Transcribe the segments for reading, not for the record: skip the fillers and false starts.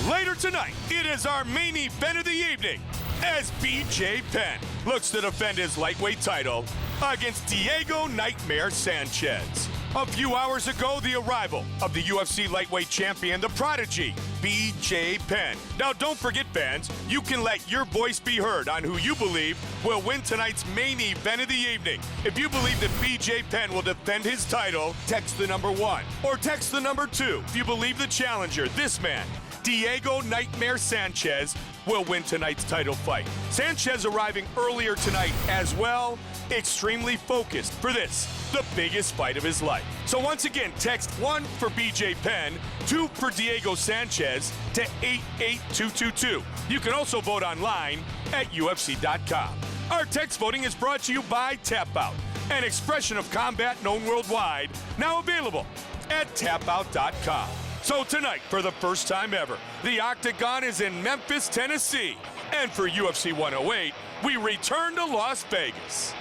Later tonight, it is our main event of the evening as BJ Penn looks to defend his lightweight title against Diego Nightmare Sanchez. A few hours ago, the arrival of the UFC lightweight champion, the prodigy, BJ Penn. Now, don't forget, fans, you can let your voice be heard on who you believe will win tonight's main event of the evening. If you believe that BJ Penn will defend his title, text the number 1 or text the number 2. If you believe the challenger, this man, Diego Nightmare Sanchez, will win tonight's title fight. Sanchez arriving earlier tonight as well, extremely focused for this, the biggest fight of his life. So once again, text 1 for BJ Penn, 2 for Diego Sanchez to 88222. You can also vote online at UFC.com. Our text voting is brought to you by Tap Out, an expression of combat known worldwide, now available at tapout.com. So tonight, for the first time ever, the Octagon is in Memphis, Tennessee. And for UFC 108, we return to Las Vegas.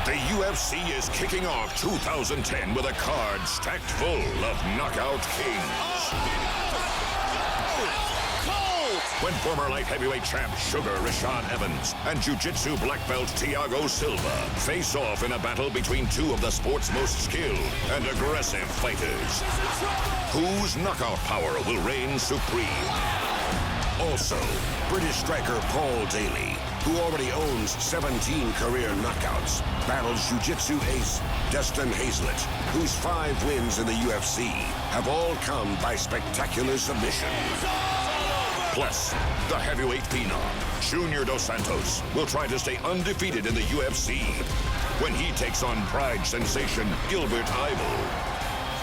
The UFC is kicking off 2010 with a card stacked full of knockout kings. When former light heavyweight champ Sugar Rashawn Evans and jiu-jitsu black belt Thiago Silva face off in a battle between two of the sport's most skilled and aggressive fighters. Whose knockout power will reign supreme? Also, British striker Paul Daly, who already owns 17 career knockouts, battles jiu-jitsu ace Destin Hazlett, whose 5 wins in the UFC have all come by spectacular submission. Plus, the heavyweight phenom, Junior Dos Santos, will try to stay undefeated in the UFC when he takes on Pride sensation Gilbert Yvel.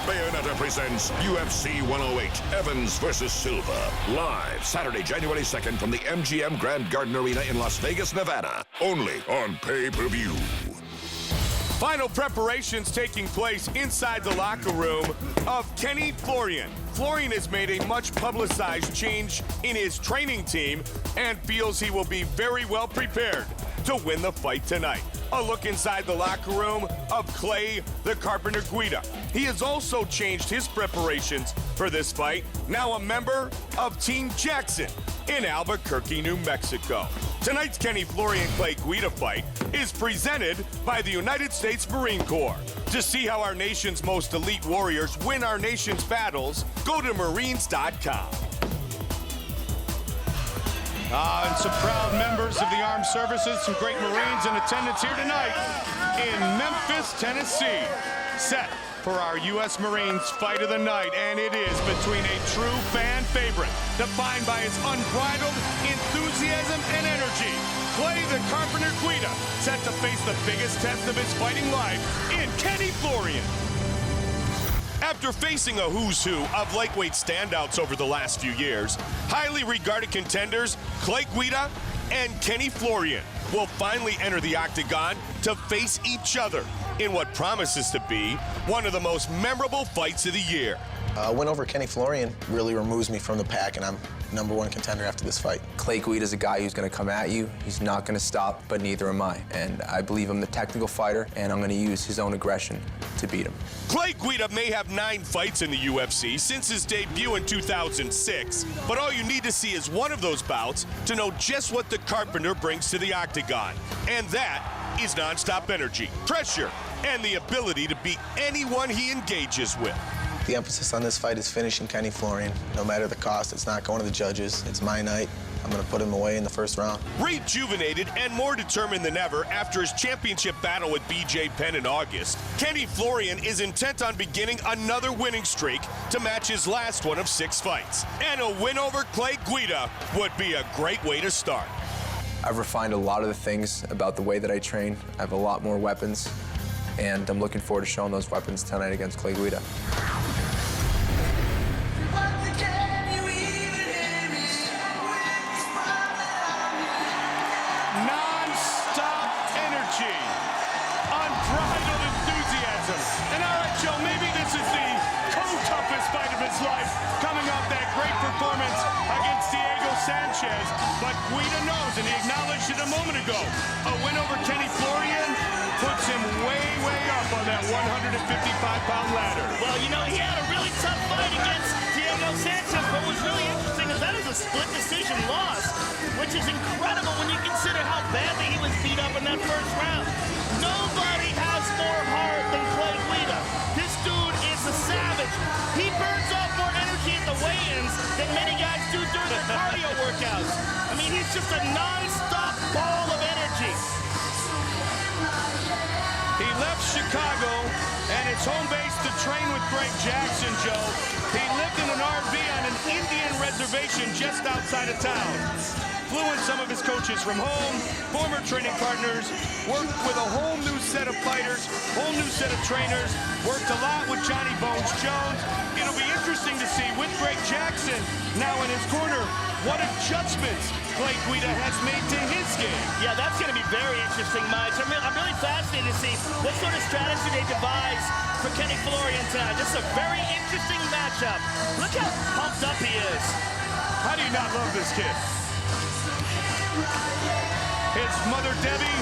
Bayonetta presents UFC 108, Evans vs. Silva. Live Saturday, January 2nd from the MGM Grand Garden Arena in Las Vegas, Nevada. Only on pay-per-view. Final preparations taking place inside the locker room of Kenny Florian. Florian has made a much publicized change in his training team and feels he will be very well prepared to win the fight tonight. A look inside the locker room of Clay the Carpenter Guida. He has also changed his preparations for this fight, now a member of Team Jackson in Albuquerque, New Mexico. Tonight's Kenny Florian-Clay Guida fight is presented by the United States Marine Corps. To see how our nation's most elite warriors win our nation's battles, go to Marines.com. And some proud members of the armed services, some great Marines in attendance here tonight in Memphis, Tennessee. Set for our U.S. Marines fight of the night, and it is between a true fan favorite, defined by his unbridled enthusiasm and energy. Clay the Carpenter Guida, set to face the biggest test of his fighting life in Kenny Florian. After facing a who's who of lightweight standouts over the last few years, highly regarded contenders Clay Guida and Kenny Florian will finally enter the octagon to face each other in what promises to be one of the most memorable fights of the year. A win over Kenny Florian really removes me from the pack, and I'm #1 contender after this fight. Clay Guida's a guy who's going to come at you. He's not going to stop, but neither am I. And I believe I'm the technical fighter, and I'm going to use his own aggression to beat him. Clay Guida may have 9 fights in the UFC since his debut in 2006, but all you need to see is one of those bouts to know just what the Carpenter brings to the octagon. And that is nonstop energy, pressure, and the ability to beat anyone he engages with. The emphasis on this fight is finishing Kenny Florian. No matter the cost, it's not going to the judges. It's my night. I'm going to put him away in the first round. Rejuvenated and more determined than ever after his championship battle with BJ Penn in August, Kenny Florian is intent on beginning another winning streak to match his last one of 6 fights. And a win over Clay Guida would be a great way to start. I've refined a lot of the things about the way that I train. I have a lot more weapons, and I'm looking forward to showing those weapons tonight against Clay Guida. Non-stop energy, unbridled enthusiasm. And all right, Joe, maybe this is the co-toughest fight of his life, coming off that great performance against Diego Sanchez. But Guida knows, and he acknowledged it a moment ago, a win over Kenny Florian puts him way, way up on that 155-pound ladder. Well, you know, he had a really tough fight against Diego Sanchez. What was really interesting is that is split decision loss, which is incredible when you consider how badly he was beat up in that first round. Nobody has more heart than Clay Guida. This dude is a savage. He burns off more energy at the weigh-ins than many guys do during their cardio workouts. I mean, he's just a non-stop ball of energy. He left Chicago and it's home base to train with Greg Jackson, Joe. He lived in an RV on an Indian reservation just outside of town. Flew in some of his coaches from home, former training partners, worked with a whole new set of fighters, whole new set of trainers, worked a lot with Johnny Bones Jones. It'll be interesting to see with Greg Jackson now in his corner what adjustments Clay Guida has made to his game. Yeah, that's going to be very interesting, Mike. I'm really fascinated to see what sort of strategy they devise for Kenny Florian tonight. This is a very interesting matchup. Look how pumped up he is. How do you not love this kid? His mother, Debbie,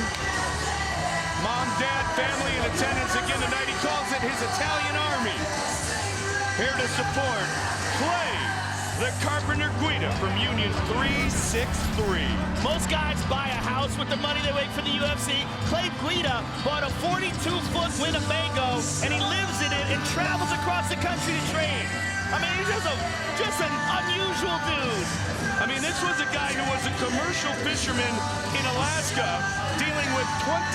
mom, dad, family in attendance again tonight. He calls it his Italian army. Here to support Clay, the Carpenter Guida from Union 363. Most guys buy a house with the money they make for the UFC. Clay Guida bought a 42-foot Winnebago, and he lives in it and travels across the country to train. I mean, he's just an unusual dude. I mean, this was a guy who was a commercial fisherman in Alaska, dealing with 25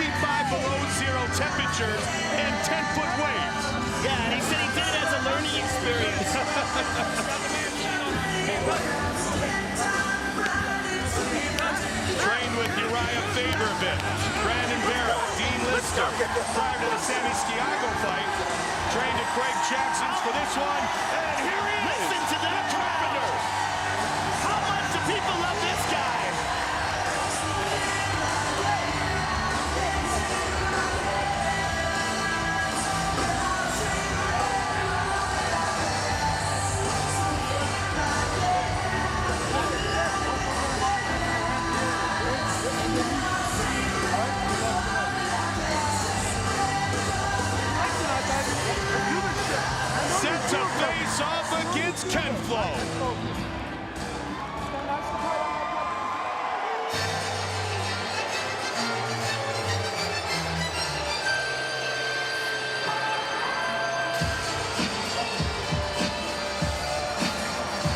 below zero temperatures and 10-foot waves. Yeah, and he said he did it as a learning experience. Trained with Uriah Faber, Brandon Vera, Dean Lister. Prior to the Sammy Sciago fight, trained at Greg Jackson's for this one, and here he is. Listen to that Carpenter. How much do people love this guy? Set to face off against Ken Flo.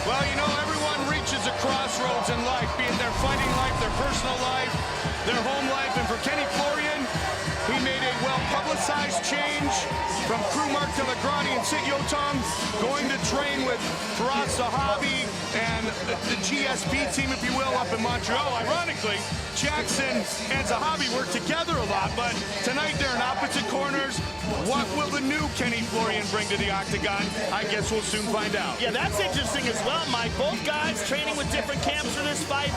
Well, you know, everyone reaches a crossroads in life, be it their fighting life, their personal life, their home life, and for Kenny Florian, he made a well-publicized change from crew Mark Delagrani and Sid Yotam, going to train with Firas Zahabi and the GSP team, if you will, up in Montreal. Ironically, Jackson and Zahabi work together a lot, but tonight they're in opposite corners. What will the new Kenny Florian bring to the octagon? I guess we'll soon find out. Yeah, that's interesting as well, Mike. Both guys training with different camps for this fight.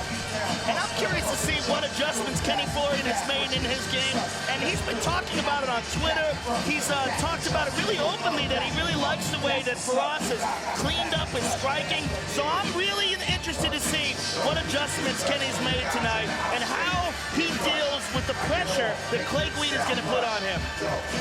And I'm curious to see what adjustments Kenny Florian has made in his game. And he's been talking about it on Twitter. He's talked about it really openly, that he really likes the way that Firas has cleaned up his striking. So I'm really interested to see what adjustments Kenny's made tonight and how he deals with the pressure that Clay Guida is going to put on him.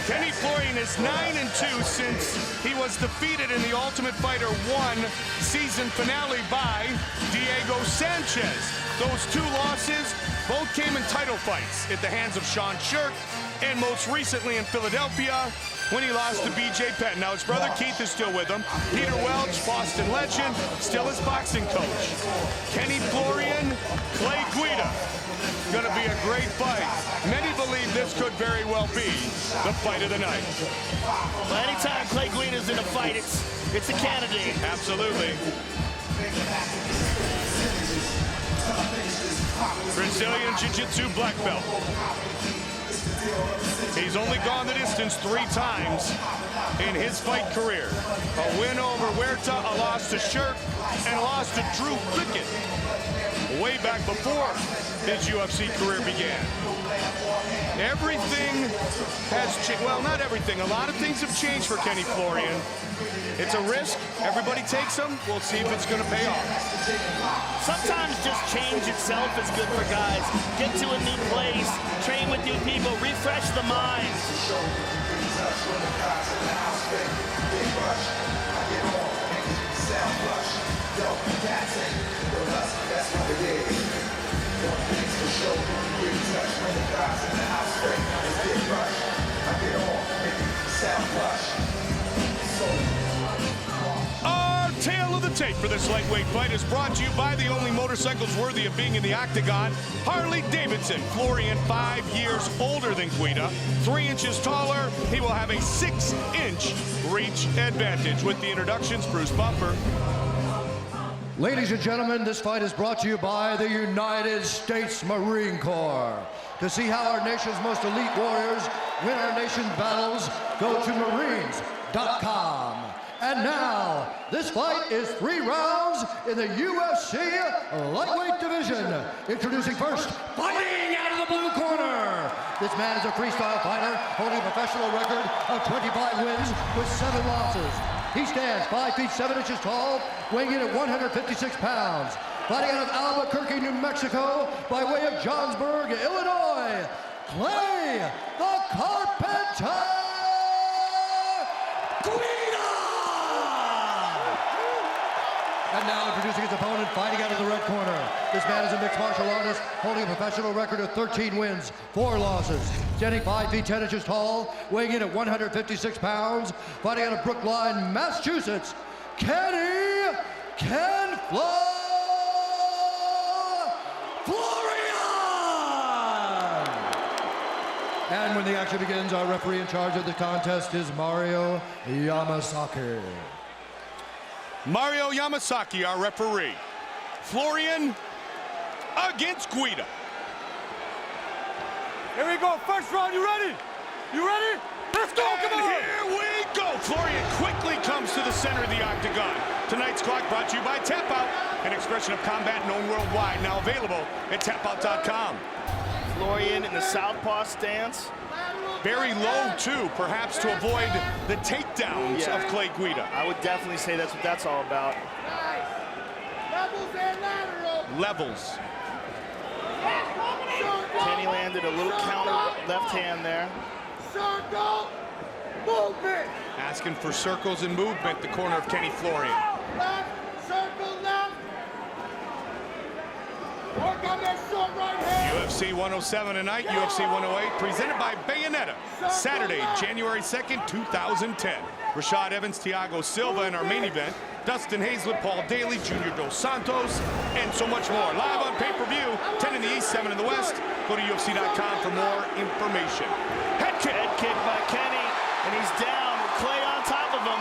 Kenny Florian is 9-2 since he was defeated in the Ultimate Fighter 1 season finale by Diego Sanchez. Those two losses both came in title fights at the hands of Sean Shirk, and most recently in Philadelphia when he lost to BJ Penn. Now his brother Keith is still with him. Peter Welch, Boston legend, still his boxing coach. Kenny Florian, Clay Guida. Gonna be a great fight. Many believe this could very well be the fight of the night. Well, anytime Clay Guida's in a fight, it's a candidate. Absolutely. Brazilian Jiu-Jitsu black belt. He's only gone the distance 3 times in his fight career. A win over Huerta, a loss to Shirk, and a loss to Drew Pickett way back before his UFC career began. Everything has changed. Well, not everything. A lot of things have changed for Kenny Florian. It's a risk. Everybody takes them. We'll see if it's going to pay off. Sometimes just change itself is good for guys. Get to a new place, train with new people, refresh the mind. Our tale of the tape for this lightweight fight is brought to you by the only motorcycles worthy of being in the octagon, Harley-Davidson. Florian, 5 years older than Guida, 3 inches taller. He will have a 6-inch reach advantage. With the introductions, Bruce Buffer. Ladies and gentlemen, this fight is brought to you by the United States Marine Corps. To see how our nation's most elite warriors win our nation's battles, go to Marines.com. And now, this fight is 3 rounds in the UFC lightweight division. Introducing first, fighting out of the blue corner. This man is a freestyle fighter holding a professional record of 25 wins with 7 losses. He stands 5 feet 7 inches tall, weighing in at 156 pounds. Fighting out of Albuquerque, New Mexico, by way of Johnsburg, Illinois, Clay the Carpenter Guida! And now introducing his opponent, fighting out of the red corner. This man is a mixed martial artist, holding a professional record of 13 wins, 4 losses. Standing 5 feet 10 inches tall, weighing in at 156 pounds, fighting out of Brookline, Massachusetts, Ken Florian! And when the action begins, our referee in charge of the contest is Mario Yamasaki. Mario Yamasaki, our referee. Florian against Guida. Here we go, first round, you ready? You ready? Let's go, come on! Here we go! Florian quickly comes to the center of the octagon. Tonight's clock brought to you by Tap Out, an expression of combat known worldwide, now available at tapout.com. Florian in the southpaw stance. Very low, too, perhaps to avoid the takedowns of Clay Guida. I would definitely say that's what that's all about. Levels and lateral. Levels. Kenny landed a little counter left hand there. Circle, movement. Asking for circles and movement, the corner of Kenny Florian. Left, circle left. Work on that short right hand. UFC 107 tonight, UFC 108, presented by Bayonetta. Saturday, January 2nd, 2010. Rashad Evans, Thiago Silva in our main event. Dustin Hazlett, Paul Daly, Junior Dos Santos, and so much more. Live on pay-per-view, 10 in the East, 7 in the West. Go to UFC.com for more information. Head kick. Head kick by Kenny, and he's down with Clay on top of him.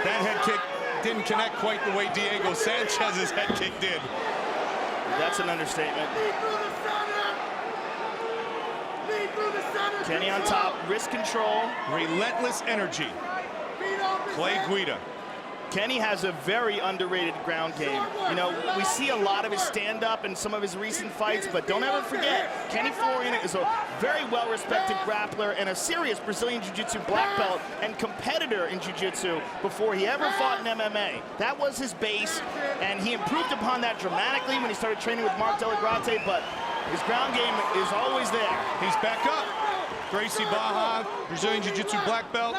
That head kick didn't connect quite the way Diego Sanchez's head kick did. That's an understatement. Kenny on top, wrist control. Relentless energy. Clay Guida. Kenny has a very underrated ground game. You know, we see a lot of his stand-up in some of his recent fights, but don't ever forget, Kenny Florian is a very well-respected grappler and a serious Brazilian Jiu-Jitsu black belt and competitor in Jiu-Jitsu before he ever fought in MMA. That was his base, and he improved upon that dramatically when he started training with Mark Delagrate, but his ground game is always there. He's back up. Gracie Baja, Brazilian Jiu-Jitsu black belt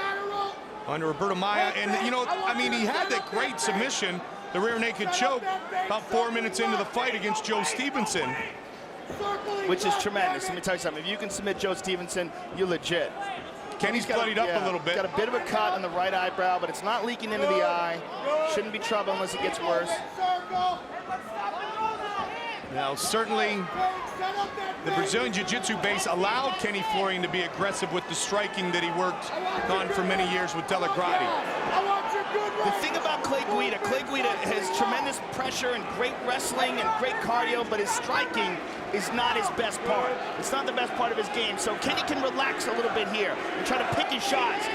under Roberto Maia. And, you know, I mean, he had that great submission, the rear naked choke, about 4 minutes into the fight against Joe Stevenson. Which is tremendous. Let me tell you something. If you can submit Joe Stevenson, you're legit. Kenny's bloodied up a little bit. Got a bit of a cut on the right eyebrow, but it's not leaking into the eye. Shouldn't be trouble unless it gets worse. Now, certainly, the Brazilian Jiu-Jitsu base allowed Kenny Florian to be aggressive with the striking that he worked on for many years with Delagrate. The thing about Clay Guida has tremendous pressure and great wrestling and great cardio, but his striking is not his best part. It's not the best part of his game, so Kenny can relax a little bit here and try to pick his shots.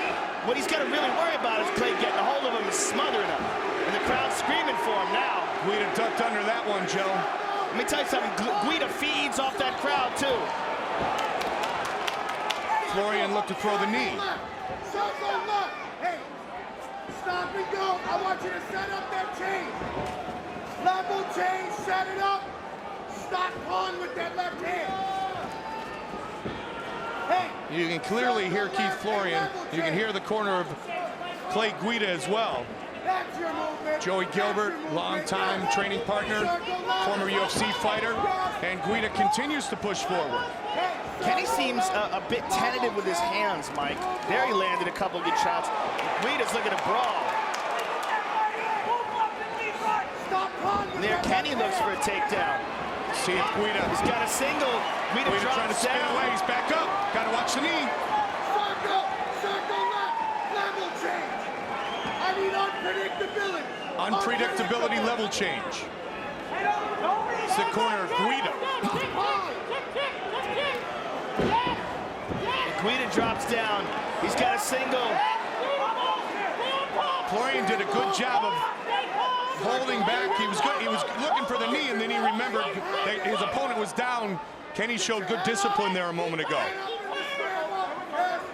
What he's got to really worry about is Clay getting a hold of him and smothering him. And the crowd's screaming for him now. Guida ducked under that one, Joe. Let me tell you something, Guida feeds off that crowd, too. Florian looked to throw the knee. Hey, stop and go. I want you to set up that chain. Level chain, set it up. Stop pulling with that left hand. Hey. You can clearly hear Keith Florian. You can hear the corner of Clay Guida as well. That's your movement. Joey Gilbert, longtime training partner, former UFC fighter, and Guida continues to push forward. Kenny seems a bit tentative with his hands, Mike. There he landed a couple good shots. Guida's looking to brawl. There, Kenny looks for a takedown. See if Guida. He's got a single. Guida trying to spin down. away. He's back up. Got to watch the knee. Circle left, level change. I need unpredictability. Unpredictability level change. It's the corner of Guida. Guida drops down. He's got a single. Florian did a good job of holding back. He was good. He was looking for the knee, and then he remembered that his opponent was down. Kenny showed good discipline there a moment ago.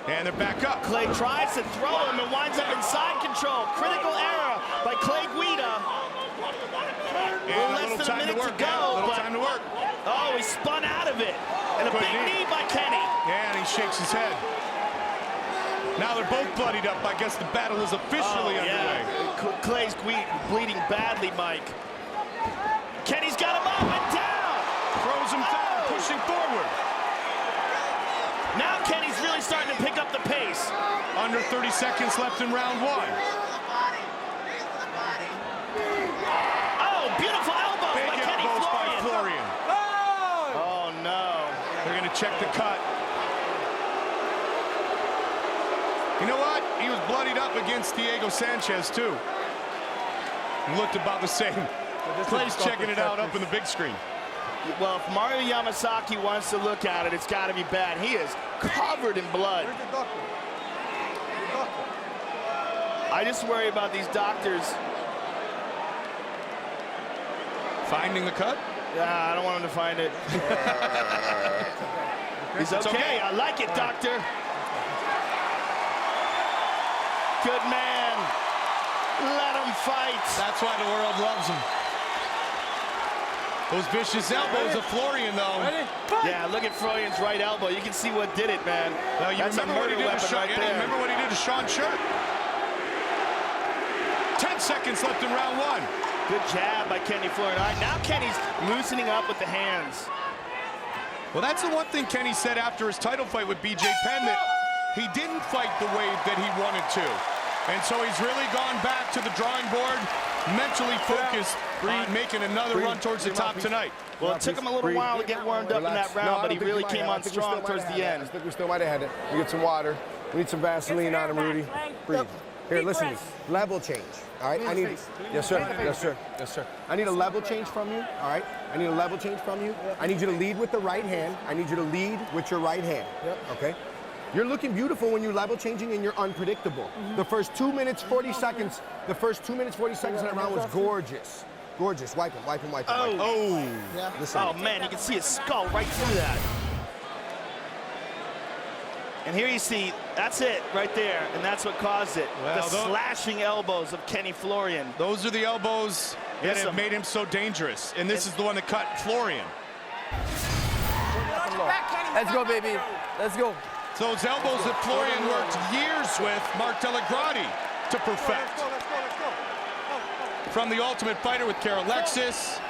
And they're back up. Clay tries to throw him and winds up in side control. Critical error by Clay Guida. And a little time to work. Time to work. Oh, he spun out of it. And a big knee by Kenny. Yeah, and he shakes his head. Now they're both bloodied up. I guess the battle is officially underway. Clay's bleeding badly, Mike. Kenny's got him up and down. Throws him down, pushing forward. Now Kenny's really starting to pick up the pace. Under 30 seconds left in round one. Oh, beautiful elbows by Kenny Florian. Oh, no. They're going to check the cut. You know what? He was bloodied up against Diego Sanchez, too. Looked about the same. Clay's checking it out up in the big screen. Well, if Mario Yamasaki wants to look at it, it's got to be bad. He is covered in blood. Where's the doctor? The doctor. I just worry about these doctors. Finding the cut? Yeah, I don't want him to find it. He's okay. I like it, doctor. Good man. Let him fight. That's why the world loves him. Those vicious elbows of Florian, though. Yeah, look at Florian's right elbow. You can see what did it, man. Well, you That's a remember what he murder did to weapon Sean, right there. remember what he did to Sean Cheick? 10 seconds left in round one. Good jab by Kenny Florian. All right, now Kenny's loosening up with the hands. Well, that's the one thing Kenny said after his title fight with BJ Penn, that he didn't fight the way that he wanted to. And so he's really gone back to the drawing board, mentally focused on making another run towards the top tonight. Well, it took him a little while to get warmed up in that round, but he really came on strong towards the end. I think we still might have had it. We get some water. We need some Vaseline on him, Rudy. Breathe. Here, listen to me. Level change. All right, I need. Yes, sir. Yes, sir. Yes, sir. I need a level change from you. All right. I need a level change from you. I need you to lead with the right hand. I need you to lead with your right hand. Okay. You're looking beautiful when you're level changing and you're unpredictable. The first 2 minutes, 40 seconds. The first 2 minutes, 40 seconds of that round was gorgeous. Gorgeous. Wipe him. Wipe him. Wipe him. Oh. Wipe him. Oh. Yeah. Listen. Oh man, you can see his skull right through that. And here you see, that's it right there, and that's what caused it. Well, the slashing elbows of Kenny Florian. Those are the elbows that have made him so dangerous. And this is the one that cut Florian. Let's go, baby. Let's go. Those elbows that Florian worked years with Mark Delagrati to perfect. From the Ultimate Fighter with Carol Alexis,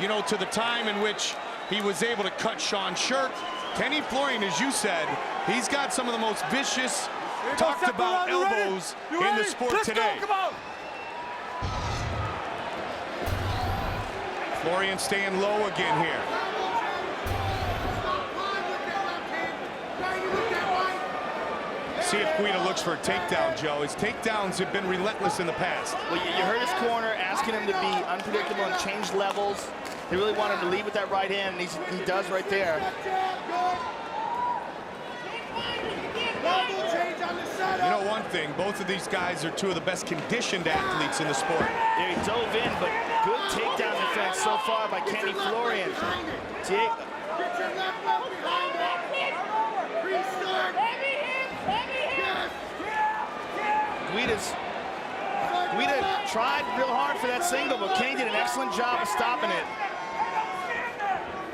you know, to the time in which he was able to cut Sean Cheick. Kenny Florian, as you said, he's got some of the most vicious, talked about elbows in the sport today. Florian staying low again here. See if Guida looks for a takedown, Joe. His takedowns have been relentless in the past. Well, you heard his corner asking him to be unpredictable and change levels. He really wanted him to lead with that right hand, and he does right there. You know one thing, both of these guys are two of the best conditioned athletes in the sport. Yeah, he dove in, but good takedown defense so far by Kenny Florian. Get your left leg behind it. Restart. Guida tried real hard for that single, but Kenny did an excellent job of stopping it.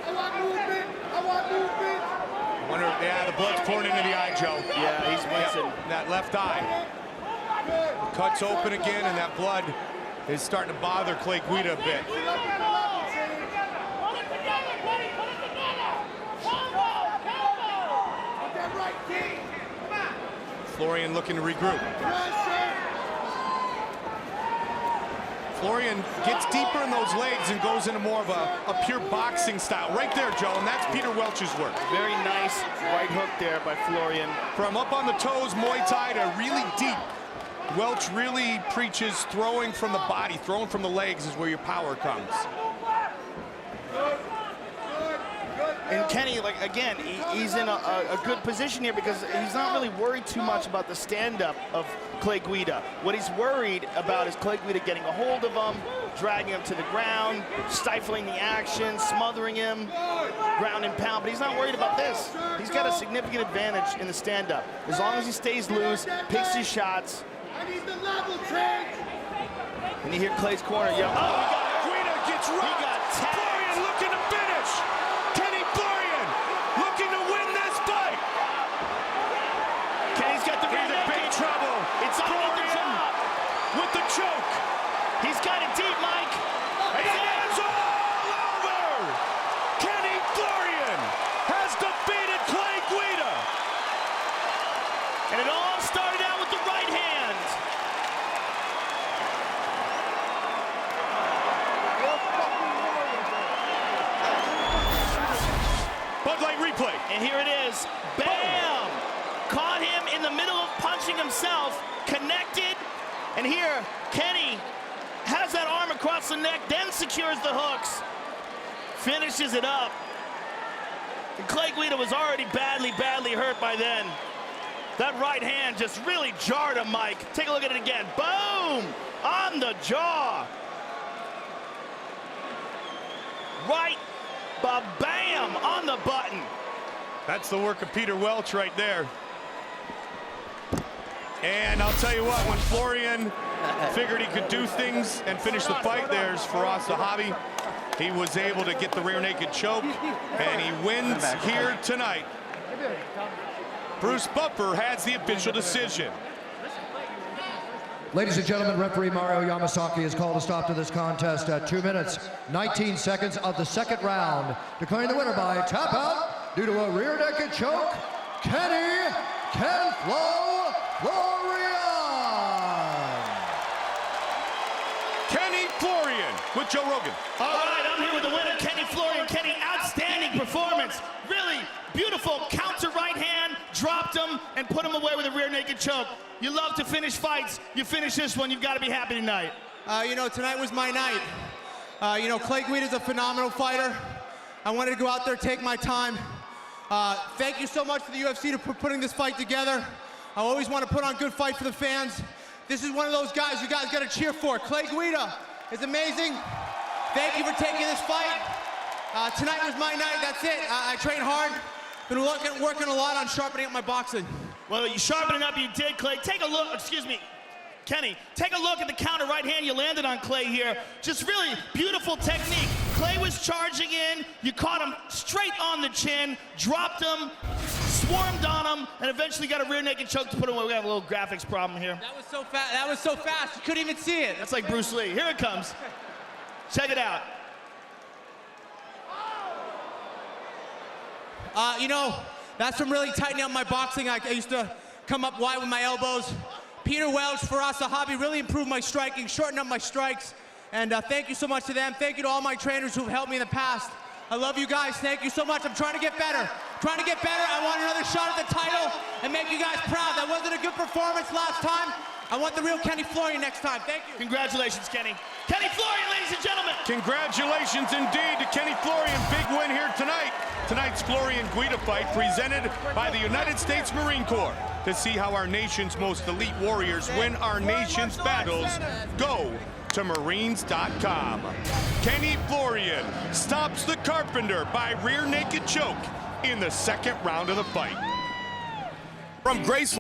I want movement. I want movement. Yeah, the blood's pouring into the eye, Joe. Yeah, he's missing. That left eye. Cuts open again, and that blood is starting to bother Clay Guida a bit. Florian looking to regroup. Florian gets deeper in those legs and goes into more of a pure boxing style. Right there, Joe, and that's Peter Welch's work. Very nice right hook there by Florian. From up on the toes, Muay Thai to really deep. Welch really preaches throwing from the body, throwing from the legs is where your power comes. And Kenny, like, again, he's in a good position here because he's not really worried too much about the stand-up of Clay Guida. What he's worried about is Clay Guida getting a hold of him, dragging him to the ground, stifling the action, smothering him, ground and pound. But he's not worried about this. He's got a significant advantage in the stand-up. As long as he stays loose, picks his shots. I need the level change. And you hear Clay's corner yell, oh, Guida gets rocked. He got tagged. Florian looking to finish. Kenny Florian looking to win this fight. Kenny's got the rear He's in naked. big trouble. It's on with the job. With the choke. He's got it deep, Mike. It's all over. Kenny Florian has defeated Clay Guida. And it all started out with the right hand. Bud Light replay. And here it is. Bam! Caught him in the middle of punching himself, connected. And here, Kenny has that arm across the neck, then secures the hooks, finishes it up. And Clay Guida was already badly hurt by then. That right hand just really jarred him, Mike. Take a look at it again. Boom! On the jaw. Right, ba-bam, on the button. That's the work of Peter Welch right there. And I'll tell you what, when Florian figured he could do things and finish the fight, there's Firas Zahabi. He was able to get the rear naked choke, and he wins here tonight. Bruce Buffer has the official decision. Ladies and gentlemen, referee Mario Yamasaki has called a stop to this contest at 2 minutes, 19 seconds of the second round, declaring the winner by tap out due to a rear naked choke, Kenny Kenflo Florian. Kenny Florian with Joe Rogan. All right, I'm here with the winner, Kenny Florian. Kenny, outstanding performance. Really beautiful counter right hand, dropped him and put him away with a rear naked choke. You love to finish fights. You finish this one, you've got to be happy tonight. You know, tonight was my night. You know, Clay Guida's a phenomenal fighter. I wanted to go out there, take my time. Thank you so much for the UFC for putting this fight together. I always want to put on good fight for the fans. This is one of those guys you guys got to cheer for. Clay Guida is amazing. Thank you for taking this fight. Tonight was my night, that's it. I trained hard. Been working a lot on sharpening up my boxing. Well, you sharpened up, you did, Clay. Take a look, excuse me, Kenny, take a look at the counter right hand you landed on Clay here. Just really beautiful technique. Clay was charging in, you caught him straight on the chin, dropped him, swarmed on him, and eventually got a rear naked choke to put him away. We have a little graphics problem here. That was so fast. That was so fast. You couldn't even see it. That's like Bruce Lee. Here it comes. Check it out. You know, that's from really tightening up my boxing. I used to come up wide with my elbows. Peter Welch, Firas Zahabi really improved my striking, shortened up my strikes. And thank you so much to them. Thank you to all my trainers who've helped me in the past. I love you guys. Thank you so much. I'm trying to get better. Trying to get better. I want another shot at the title and make you guys proud. That wasn't a good performance last time. I want the real Kenny Florian next time. Thank you. Congratulations, Kenny. Kenny Florian, ladies and gentlemen. Congratulations indeed to Kenny Florian. Big win here tonight. Tonight's Florian Guida fight presented by the United States Marine Corps. To see how our nation's most elite warriors win our nation's battles, go to Marines.com. Kenny Florian stops the Carpenter by rear naked choke in the second round of the fight. From Grace